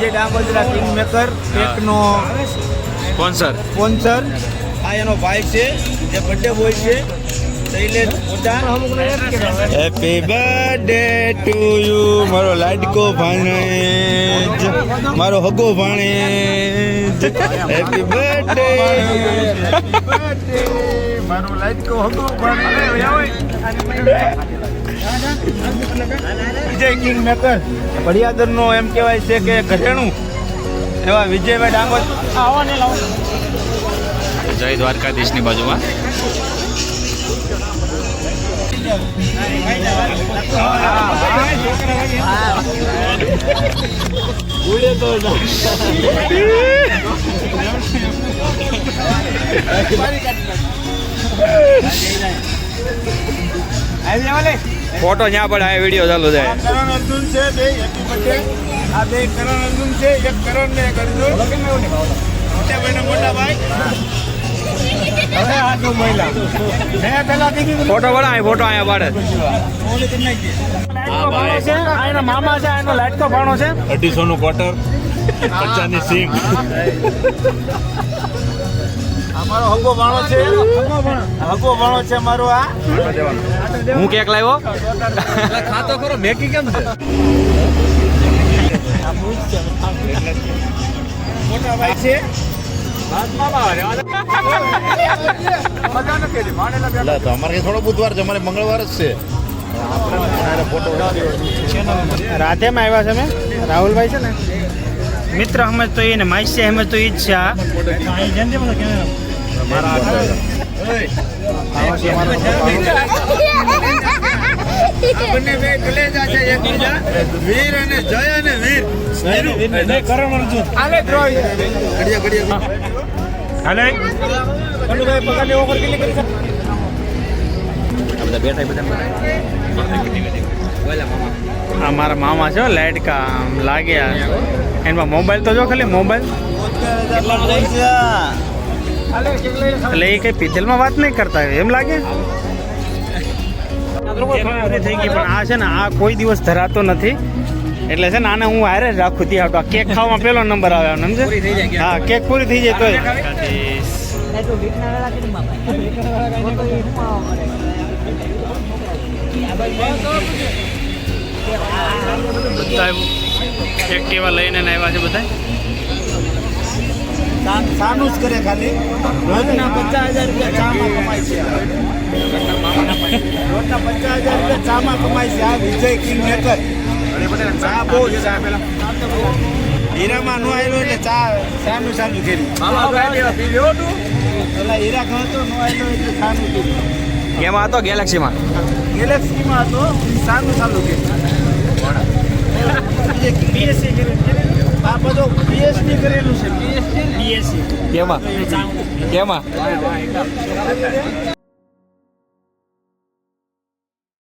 વિજય ડાંગોદરા king maker કેકનો sponsor. આ એનો ભાઈ છે જે બર્થડે બોય છે Shailesh Podar. Happy birthday to you મારો લાડકો ભાણેજ, મારો હગો ભાણેજ. હેપી બર્થડે મારો લાડકો હગો ભાણેજ. વિજય કિંગ મેકર ભડિયાદરનો એમ કહેવાય છે કે ઘરેણું એવા વિજયભાઈ ડાંગોદ. જય દ્વારકાધીશની બાજુમાં. ફોટો ત્યાં પડે આ વિડીયો ચાલુ થાય. કરણ અર્જુન છે બે હેપી બર્થડે. આ બે કરણ અર્જુન છે, એક કરણ ને એક અર્જુન. મોટા ભાઈ મોટા ભાઈ. હવે આ તો મહિલા મેં પેલા કીધું ફોટો પડે અહીં, ફોટો અહીંયા પાડે. એના મામા છે, એનો લાડકો ભાણો છે. 250 નું ક્વાર્ટર, 50 ની સિંગ. અમારો હગો ભાણો છે, હગો ભાણો છે મારો. આ હું કેક લાવ્યો. ખાતો ખરો મેકી કેમ છે? મોટા ભાઈ છે. તો અમારે થોડો બુધવાર છે, અમારે મંગળવાર જ છે. રાધેમાં આવ્યા છે અમે. રાહુલભાઈ છે ને મિત્ર સમજ તો એ ને માઈસે સમજ તો એ જ છે. બંને બે કલેજા છે એકબીજા. વીર અને જય અને વીર. કરણ અર્જુન હાલે ઘડિયા હાલે કનુભાઈ પગારની ઓફર કેટલી કરી છે? આ મારા મામા છે લાડકા આમ લાગ્યા. એમાં મોબાઈલ તો જો ખાલી મોબાઈલ એટલે એ કઈ પિત્તલમાં વાત નહીં કરતા એમ લાગે. થઈ ગઈ પણ આ છે ને આ કોઈ દિવસ ધરાતો નથી. એટલે છે ને આને હું હારે જ રાખું ત્યાં આ કેક ખાવામાં પેલો નંબર આવે સમજે. હા કેક પૂરી થઈ જાય તોય. બધા એક્ટિવા લઈને આવ્યા છે બધા. સાનું જ કરે ખાલી. રોજના 50,000 રૂપિયા ચામાં કમાય છે. રોજના 50,000 રૂપિયા ચામાં કમાય છે આ વિજય કિંગ મેકર. ચા બહુ છે. હીરામાં નો આવ્યો એટલે ચાનું ચાલુ કરી. પેલા હીરા ખાતો નો આવ્યો એટલે ચાનું કર્યું. કેમાં હતો? ગેલેક્સીમાં હતો. ચાનું ચાલુ કર્યું. બીએસસી કર્યું. આ બધું પીએચડી કરેલું છે. પીએચડી કેમાં?